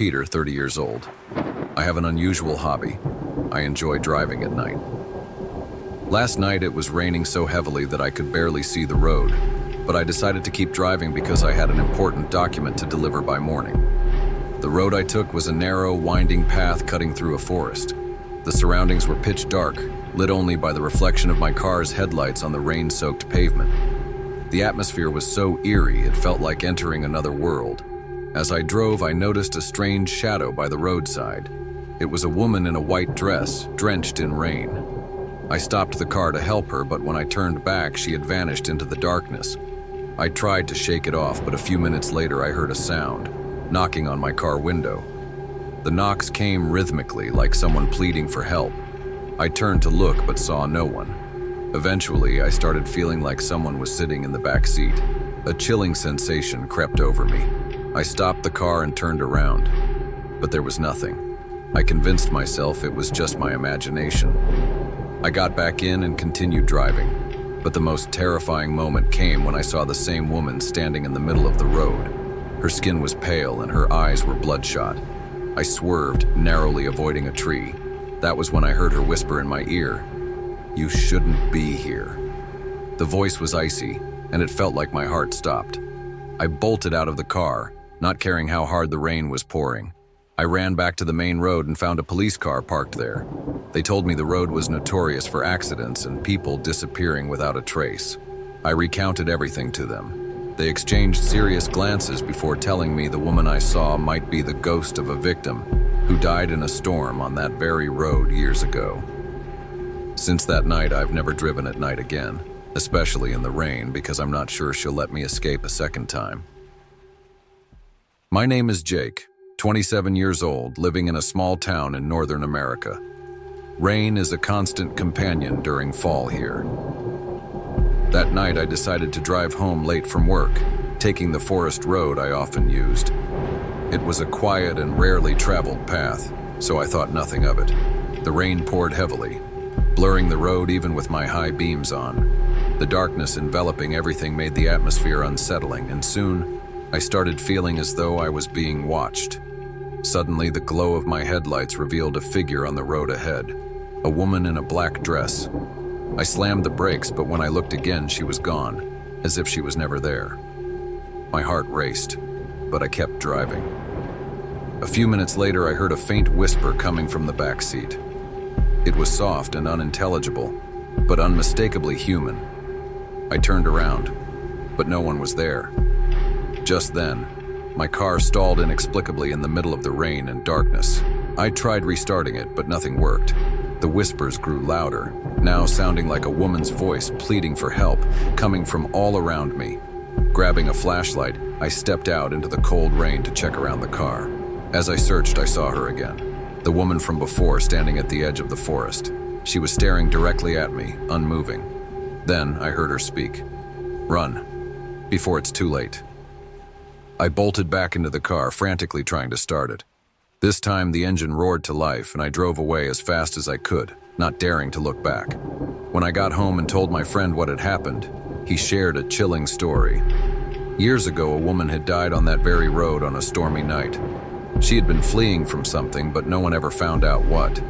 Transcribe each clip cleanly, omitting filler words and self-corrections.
Peter, 30 years old. I have an unusual hobby. I enjoy driving at night. Last night it was raining so heavily that I could barely see the road, but I decided to keep driving because I had an important document to deliver by morning. The road I took was a narrow, winding path cutting through a forest. The surroundings were pitch dark, lit only by the reflection of my car's headlights on the rain-soaked pavement. The atmosphere was so eerie it felt like entering another world. As I drove, I noticed a strange shadow by the roadside. It was a woman in a white dress, drenched in rain. I stopped the car to help her, but when I turned back, she had vanished into the darkness. I tried to shake it off, but a few minutes later I heard a sound, knocking on my car window. The knocks came rhythmically, like someone pleading for help. I turned to look, but saw no one. Eventually, I started feeling like someone was sitting in the back seat. A chilling sensation crept over me. I stopped the car and turned around, but there was nothing. I convinced myself it was just my imagination. I got back in and continued driving, but the most terrifying moment came when I saw the same woman standing in the middle of the road. Her skin was pale and her eyes were bloodshot. I swerved, narrowly avoiding a tree. That was when I heard her whisper in my ear, "You shouldn't be here." The voice was icy, and it felt like my heart stopped. I bolted out of the car, not caring how hard the rain was pouring. I ran back to the main road and found a police car parked there. They told me the road was notorious for accidents and people disappearing without a trace. I recounted everything to them. They exchanged serious glances before telling me the woman I saw might be the ghost of a victim who died in a storm on that very road years ago. Since that night, I've never driven at night again, especially in the rain, because I'm not sure she'll let me escape a second time. My name is Jake, 27 years old, living in a small town in northern America. Rain is a constant companion during fall here. That night, I decided to drive home late from work, taking the forest road I often used. It was a quiet and rarely traveled path, so I thought nothing of it. The rain poured heavily, blurring the road even with my high beams on. The darkness enveloping everything made the atmosphere unsettling, and soon I started feeling as though I was being watched. Suddenly, the glow of my headlights revealed a figure on the road ahead, a woman in a black dress. I slammed the brakes, but when I looked again, she was gone, as if she was never there. My heart raced, but I kept driving. A few minutes later, I heard a faint whisper coming from the back seat. It was soft and unintelligible, but unmistakably human. I turned around, but no one was there. Just then, my car stalled inexplicably in the middle of the rain and darkness. I tried restarting it, but nothing worked. The whispers grew louder, now sounding like a woman's voice pleading for help, coming from all around me. Grabbing a flashlight, I stepped out into the cold rain to check around the car. As I searched, I saw her again. The woman from before, standing at the edge of the forest. She was staring directly at me, unmoving. Then I heard her speak. "Run, before it's too late." I bolted back into the car, frantically trying to start it. This time the engine roared to life, and I drove away as fast as I could, not daring to look back. When I got home and told my friend what had happened, he shared a chilling story. Years ago, a woman had died on that very road on a stormy night. She had been fleeing from something, but no one ever found out what.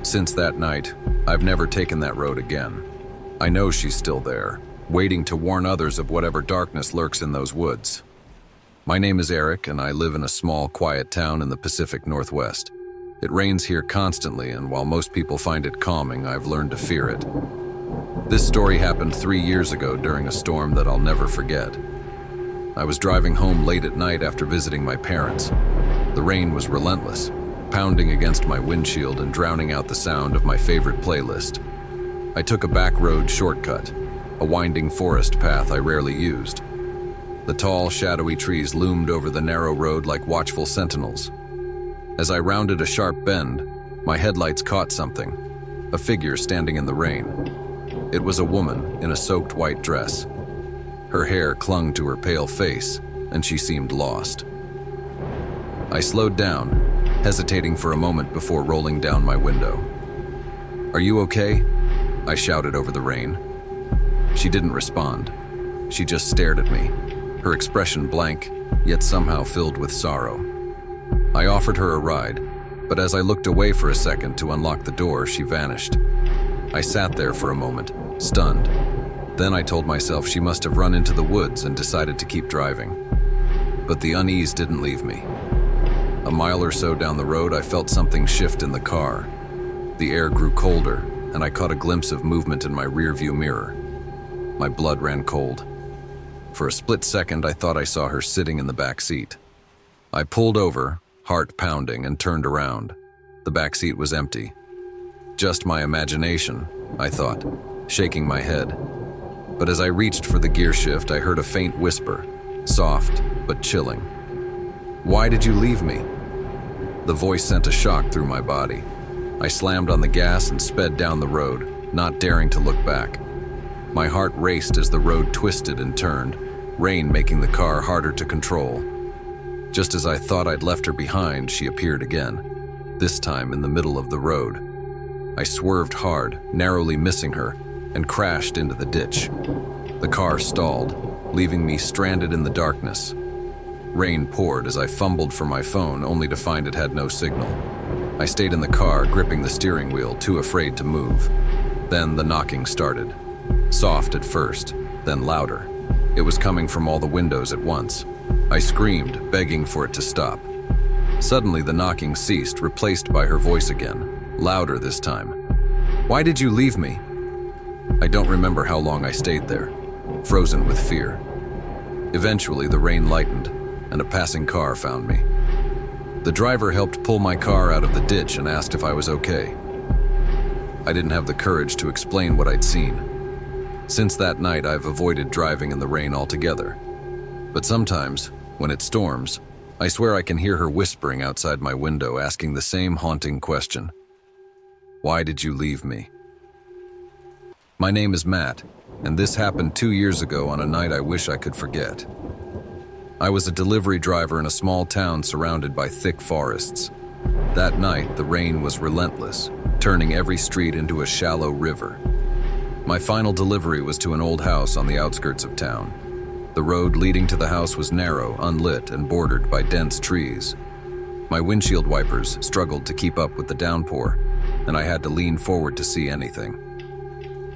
Since that night, I've never taken that road again. I know she's still there, waiting to warn others of whatever darkness lurks in those woods. My name is Eric, and I live in a small, quiet town in the Pacific Northwest. It rains here constantly, and while most people find it calming, I've learned to fear it. This story happened 3 years ago during a storm that I'll never forget. I was driving home late at night after visiting my parents. The rain was relentless, pounding against my windshield and drowning out the sound of my favorite playlist. I took a back road shortcut, a winding forest path I rarely used. The tall, shadowy trees loomed over the narrow road like watchful sentinels. As I rounded a sharp bend, my headlights caught something, a figure standing in the rain. It was a woman in a soaked white dress. Her hair clung to her pale face, and she seemed lost. I slowed down, hesitating for a moment before rolling down my window. "Are you okay?" I shouted over the rain. She didn't respond. She just stared at me, her expression blank, yet somehow filled with sorrow. I offered her a ride, but as I looked away for a second to unlock the door, she vanished. I sat there for a moment, stunned. Then I told myself she must have run into the woods and decided to keep driving. But the unease didn't leave me. A mile or so down the road, I felt something shift in the car. The air grew colder, and I caught a glimpse of movement in my rearview mirror. My blood ran cold. For a split second, I thought I saw her sitting in the back seat. I pulled over, heart pounding, and turned around. The back seat was empty. Just my imagination, I thought, shaking my head. But as I reached for the gear shift, I heard a faint whisper, soft but chilling. "Why did you leave me?" The voice sent a shock through my body. I slammed on the gas and sped down the road, not daring to look back. My heart raced as the road twisted and turned, rain making the car harder to control. Just as I thought I'd left her behind, she appeared again, this time in the middle of the road. I swerved hard, narrowly missing her, and crashed into the ditch. The car stalled, leaving me stranded in the darkness. Rain poured as I fumbled for my phone, only to find it had no signal. I stayed in the car, gripping the steering wheel, too afraid to move. Then the knocking started. Soft at first, then louder. It was coming from all the windows at once. I screamed, begging for it to stop. Suddenly the knocking ceased, replaced by her voice again, louder this time. "Why did you leave me?" I don't remember how long I stayed there, frozen with fear. Eventually the rain lightened, and a passing car found me. The driver helped pull my car out of the ditch and asked if I was okay. I didn't have the courage to explain what I'd seen. Since that night, I've avoided driving in the rain altogether. But sometimes, when it storms, I swear I can hear her whispering outside my window, asking the same haunting question. "Why did you leave me?" My name is Matt, and this happened 2 years ago on a night I wish I could forget. I was a delivery driver in a small town surrounded by thick forests. That night, the rain was relentless, turning every street into a shallow river. My final delivery was to an old house on the outskirts of town. The road leading to the house was narrow, unlit, and bordered by dense trees. My windshield wipers struggled to keep up with the downpour, and I had to lean forward to see anything.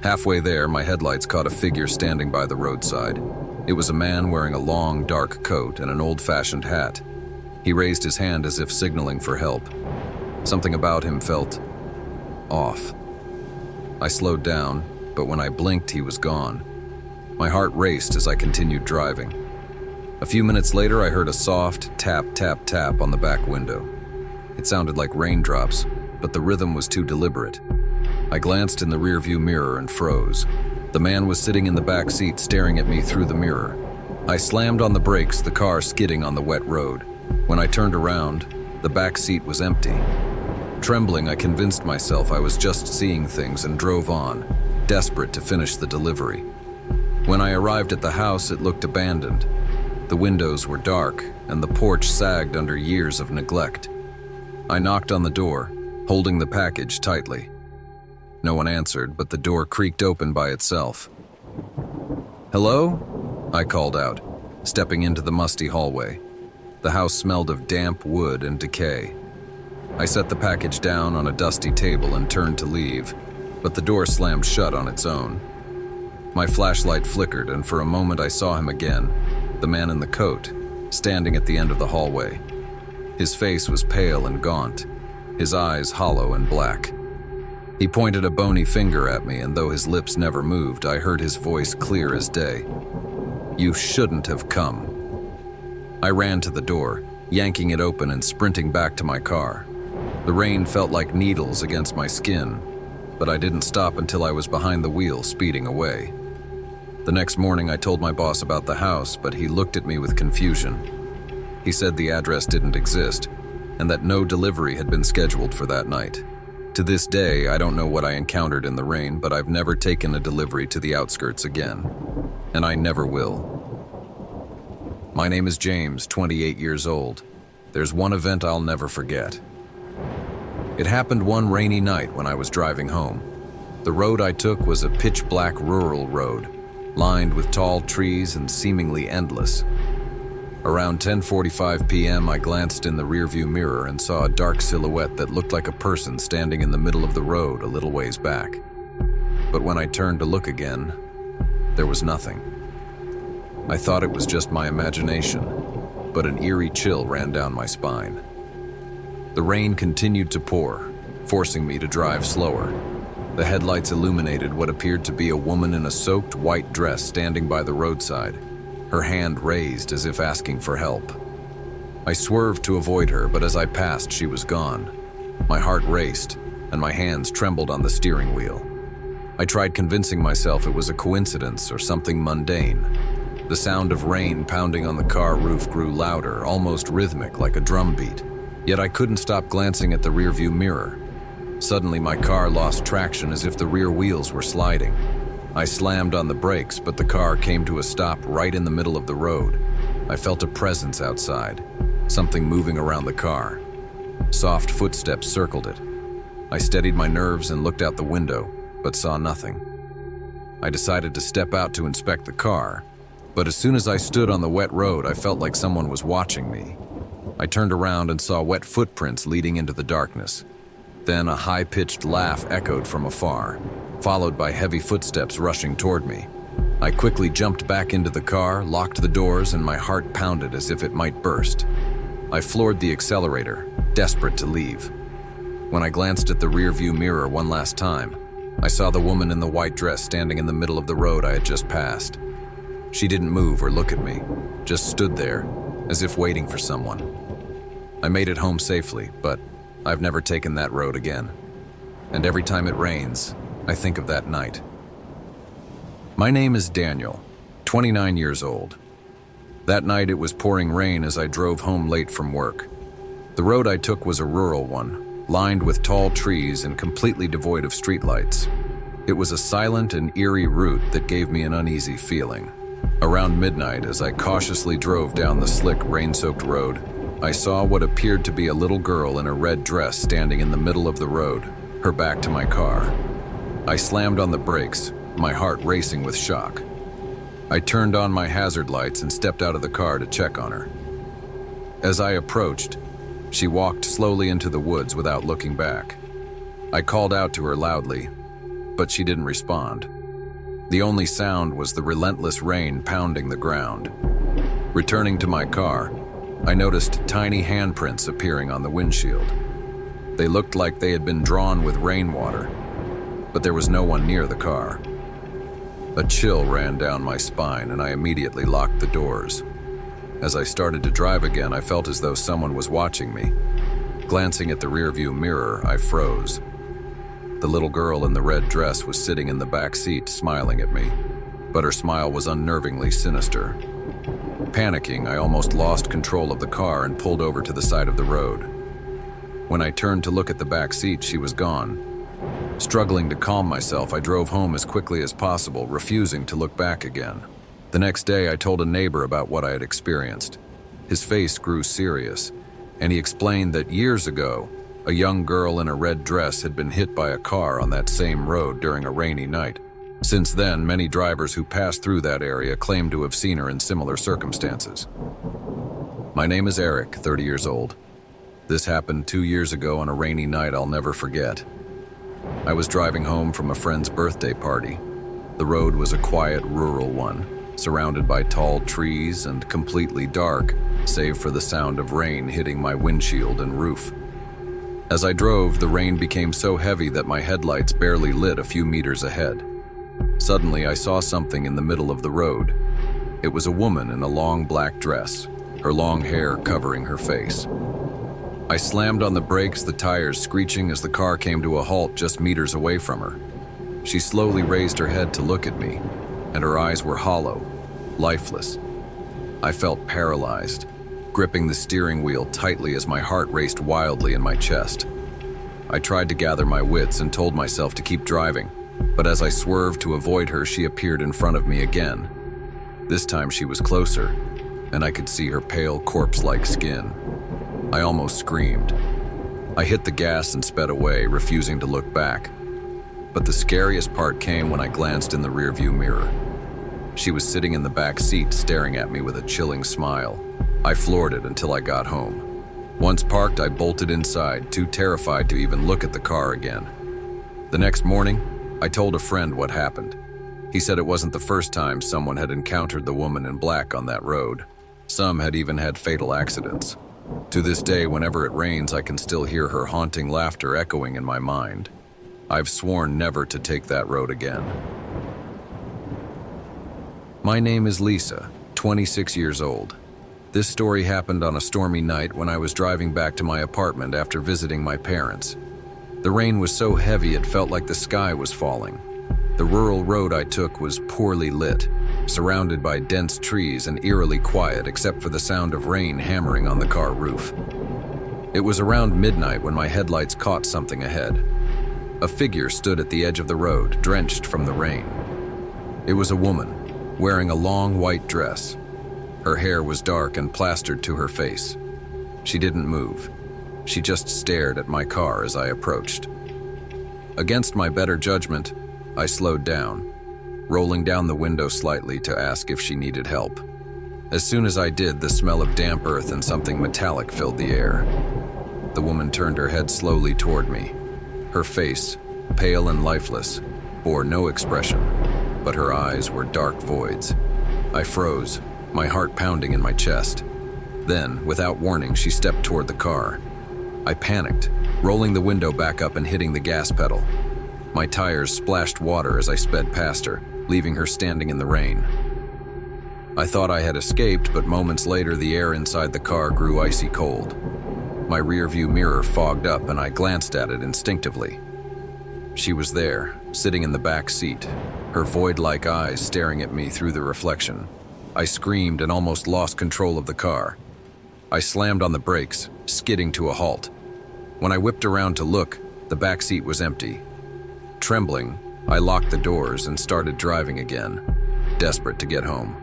Halfway there, my headlights caught a figure standing by the roadside. It was a man wearing a long, dark coat and an old-fashioned hat. He raised his hand as if signaling for help. Something about him felt off. I slowed down, but when I blinked, he was gone. My heart raced as I continued driving. A few minutes later, I heard a soft tap, tap, tap on the back window. It sounded like raindrops, but the rhythm was too deliberate. I glanced in the rearview mirror and froze. The man was sitting in the back seat, staring at me through the mirror. I slammed on the brakes, the car skidding on the wet road. When I turned around, the back seat was empty. Trembling, I convinced myself I was just seeing things and drove on, desperate to finish the delivery. When I arrived at the house, it looked abandoned. The windows were dark, and the porch sagged under years of neglect. I knocked on the door, holding the package tightly. No one answered, but the door creaked open by itself. "Hello?" I called out, stepping into the musty hallway. The house smelled of damp wood and decay. I set the package down on a dusty table and turned to leave, but the door slammed shut on its own. My flashlight flickered, and for a moment I saw him again, the man in the coat, standing at the end of the hallway. His face was pale and gaunt, his eyes hollow and black. He pointed a bony finger at me, and though his lips never moved, I heard his voice clear as day. "You shouldn't have come." I ran to the door, yanking it open and sprinting back to my car. The rain felt like needles against my skin, but I didn't stop until I was behind the wheel, speeding away. The next morning, I told my boss about the house, but he looked at me with confusion. He said the address didn't exist, and that no delivery had been scheduled for that night. To this day, I don't know what I encountered in the rain, but I've never taken a delivery to the outskirts again, and I never will. My name is James, 28 years old. There's one event I'll never forget. It happened one rainy night when I was driving home. The road I took was a pitch-black rural road, lined with tall trees and seemingly endless. Around 10:45 p.m., I glanced in the rearview mirror and saw a dark silhouette that looked like a person standing in the middle of the road a little ways back. But when I turned to look again, there was nothing. I thought it was just my imagination, but an eerie chill ran down my spine. The rain continued to pour, forcing me to drive slower. The headlights illuminated what appeared to be a woman in a soaked white dress standing by the roadside, her hand raised as if asking for help. I swerved to avoid her, but as I passed, she was gone. My heart raced, and my hands trembled on the steering wheel. I tried convincing myself it was a coincidence or something mundane. The sound of rain pounding on the car roof grew louder, almost rhythmic, like a drum beat. Yet I couldn't stop glancing at the rearview mirror. Suddenly, my car lost traction as if the rear wheels were sliding. I slammed on the brakes, but the car came to a stop right in the middle of the road. I felt a presence outside, something moving around the car. Soft footsteps circled it. I steadied my nerves and looked out the window, but saw nothing. I decided to step out to inspect the car, but as soon as I stood on the wet road, I felt like someone was watching me. I turned around and saw wet footprints leading into the darkness. Then a high-pitched laugh echoed from afar, followed by heavy footsteps rushing toward me. I quickly jumped back into the car, locked the doors, and my heart pounded as if it might burst. I floored the accelerator, desperate to leave. When I glanced at the rearview mirror one last time, I saw the woman in the white dress standing in the middle of the road I had just passed. She didn't move or look at me, just stood there, as if waiting for someone. I made it home safely, but I've never taken that road again. And every time it rains, I think of that night. My name is Daniel, 29 years old. That night it was pouring rain as I drove home late from work. The road I took was a rural one, lined with tall trees and completely devoid of streetlights. It was a silent and eerie route that gave me an uneasy feeling. Around midnight, as I cautiously drove down the slick, rain-soaked road, I saw what appeared to be a little girl in a red dress standing in the middle of the road, her back to my car. I slammed on the brakes, my heart racing with shock. I turned on my hazard lights and stepped out of the car to check on her. As I approached, she walked slowly into the woods without looking back. I called out to her loudly, but she didn't respond. The only sound was the relentless rain pounding the ground. Returning to my car, I noticed tiny handprints appearing on the windshield. They looked like they had been drawn with rainwater, but there was no one near the car. A chill ran down my spine and I immediately locked the doors. As I started to drive again, I felt as though someone was watching me. Glancing at the rearview mirror, I froze. The little girl in the red dress was sitting in the back seat smiling at me, but her smile was unnervingly sinister. Panicking, I almost lost control of the car and pulled over to the side of the road. When I turned to look at the back seat, she was gone. Struggling to calm myself, I drove home as quickly as possible, refusing to look back again. The next day, I told a neighbor about what I had experienced. His face grew serious, and he explained that years ago, a young girl in a red dress had been hit by a car on that same road during a rainy night. Since then, many drivers who passed through that area claim to have seen her in similar circumstances. My name is Eric, 30 years old. This happened 2 years ago on a rainy night I'll never forget. I was driving home from a friend's birthday party. The road was a quiet, rural one, surrounded by tall trees and completely dark, save for the sound of rain hitting my windshield and roof. As I drove, the rain became so heavy that my headlights barely lit a few meters ahead. Suddenly, I saw something in the middle of the road. It was a woman in a long black dress, her long hair covering her face. I slammed on the brakes, the tires screeching as the car came to a halt just meters away from her. She slowly raised her head to look at me, and her eyes were hollow, lifeless. I felt paralyzed, gripping the steering wheel tightly as my heart raced wildly in my chest. I tried to gather my wits and told myself to keep driving, but as I swerved to avoid her, she appeared in front of me again. This time she was closer, and I could see her pale corpse-like skin. I almost screamed. I hit the gas and sped away, refusing to look back. But the scariest part came when I glanced in the rearview mirror. She was sitting in the back seat, staring at me with a chilling smile, I floored it until I got home. Once parked, I bolted inside, too terrified to even look at the car again. The next morning, I told a friend what happened. He said it wasn't the first time someone had encountered the woman in black on that road. Some had even had fatal accidents. To this day, whenever it rains, I can still hear her haunting laughter echoing in my mind. I've sworn never to take that road again. My name is Lisa, 26 years old. This story happened on a stormy night when I was driving back to my apartment after visiting my parents. The rain was so heavy it felt like the sky was falling. The rural road I took was poorly lit, surrounded by dense trees and eerily quiet except for the sound of rain hammering on the car roof. It was around midnight when my headlights caught something ahead. A figure stood at the edge of the road, drenched from the rain. It was a woman, wearing a long white dress. Her hair was dark and plastered to her face. She didn't move. She just stared at my car as I approached. Against my better judgment, I slowed down, rolling down the window slightly to ask if she needed help. As soon as I did, the smell of damp earth and something metallic filled the air. The woman turned her head slowly toward me. Her face, pale and lifeless, bore no expression, but her eyes were dark voids. I froze, my heart pounding in my chest. Then, without warning, she stepped toward the car. I panicked, rolling the window back up and hitting the gas pedal. My tires splashed water as I sped past her, leaving her standing in the rain. I thought I had escaped, but moments later the air inside the car grew icy cold. My rearview mirror fogged up and I glanced at it instinctively. She was there, sitting in the back seat, her void-like eyes staring at me through the reflection. I screamed and almost lost control of the car. I slammed on the brakes, skidding to a halt. When I whipped around to look, the back seat was empty. Trembling, I locked the doors and started driving again, desperate to get home.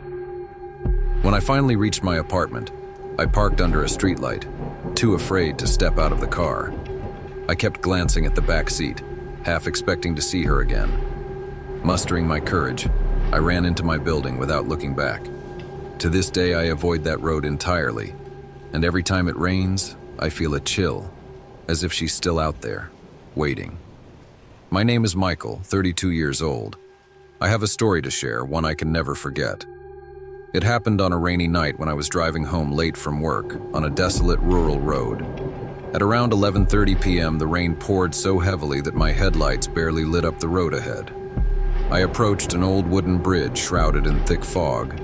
When I finally reached my apartment, I parked under a streetlight, too afraid to step out of the car. I kept glancing at the back seat, half expecting to see her again. Mustering my courage, I ran into my building without looking back. To this day, I avoid that road entirely, and every time it rains, I feel a chill, as if she's still out there, waiting. My name is Michael, 32 years old. I have a story to share, one I can never forget. It happened on a rainy night when I was driving home late from work on a desolate rural road. At around 11:30 p.m., the rain poured so heavily that my headlights barely lit up the road ahead. I approached an old wooden bridge shrouded in thick fog,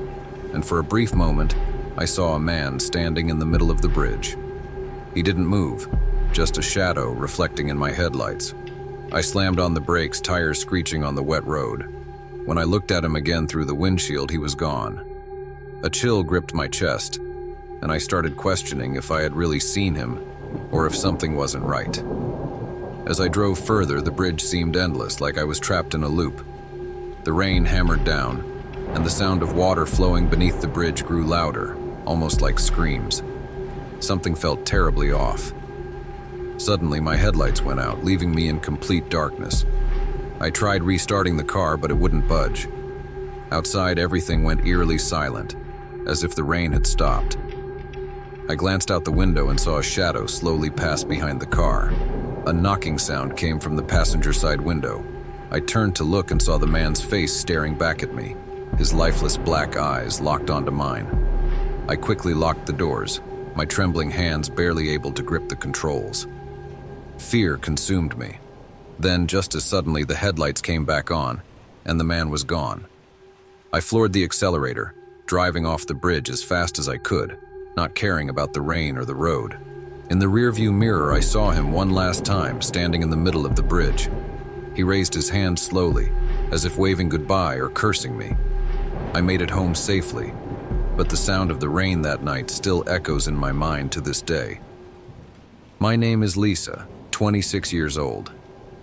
and for a brief moment, I saw a man standing in the middle of the bridge. He didn't move, just a shadow reflecting in my headlights. I slammed on the brakes, tires screeching on the wet road. When I looked at him again through the windshield, he was gone. A chill gripped my chest, and I started questioning if I had really seen him or if something wasn't right. As I drove further, the bridge seemed endless, like I was trapped in a loop. The rain hammered down, and the sound of water flowing beneath the bridge grew louder, almost like screams. Something felt terribly off. Suddenly, my headlights went out, leaving me in complete darkness. I tried restarting the car, but it wouldn't budge. Outside, everything went eerily silent, as if the rain had stopped. I glanced out the window and saw a shadow slowly pass behind the car. A knocking sound came from the passenger side window. I turned to look and saw the man's face staring back at me, his lifeless black eyes locked onto mine. I quickly locked the doors, my trembling hands barely able to grip the controls. Fear consumed me. Then, just as suddenly, the headlights came back on, and the man was gone. I floored the accelerator, driving off the bridge as fast as I could, not caring about the rain or the road. In the rearview mirror, I saw him one last time, standing in the middle of the bridge. He raised his hand slowly, as if waving goodbye or cursing me. I made it home safely, but the sound of the rain that night still echoes in my mind to this day. My name is Lisa, 26 years old.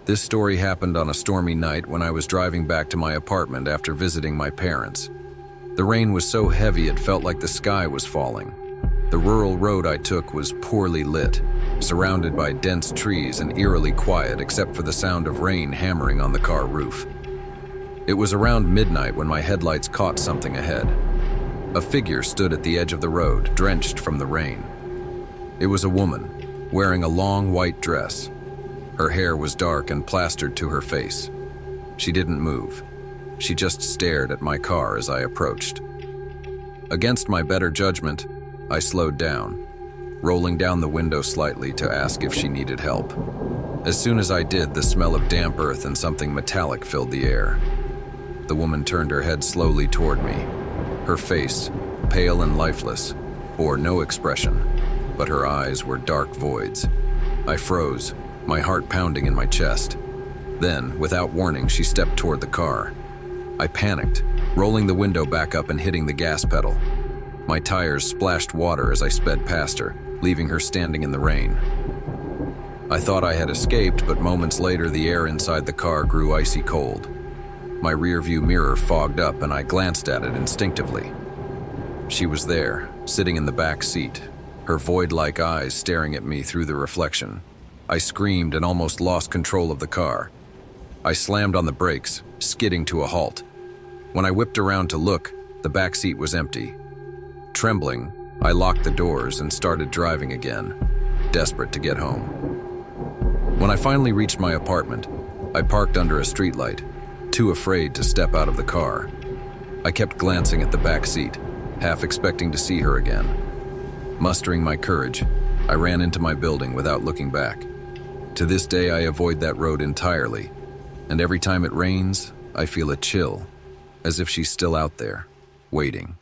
This story happened on a stormy night when I was driving back to my apartment after visiting my parents. The rain was so heavy it felt like the sky was falling. The rural road I took was poorly lit, surrounded by dense trees and eerily quiet except for the sound of rain hammering on the car roof. It was around midnight when my headlights caught something ahead. A figure stood at the edge of the road, drenched from the rain. It was a woman, wearing a long white dress. Her hair was dark and plastered to her face. She didn't move. She just stared at my car as I approached. Against my better judgment, I slowed down, rolling down the window slightly to ask if she needed help. As soon as I did, the smell of damp earth and something metallic filled the air. The woman turned her head slowly toward me. Her face, pale and lifeless, bore no expression, but her eyes were dark voids. I froze, my heart pounding in my chest. Then, without warning, she stepped toward the car. I panicked, rolling the window back up and hitting the gas pedal. My tires splashed water as I sped past her, leaving her standing in the rain. I thought I had escaped, but moments later the air inside the car grew icy cold. My rearview mirror fogged up and I glanced at it instinctively. She was there, sitting in the back seat, her void-like eyes staring at me through the reflection. I screamed and almost lost control of the car. I slammed on the brakes, skidding to a halt. When I whipped around to look, the back seat was empty. Trembling, I locked the doors and started driving again, desperate to get home. When I finally reached my apartment, I parked under a streetlight, too afraid to step out of the car. I kept glancing at the back seat, half expecting to see her again. Mustering my courage, I ran into my building without looking back. To this day, I avoid that road entirely, and every time it rains, I feel a chill, as if she's still out there, waiting.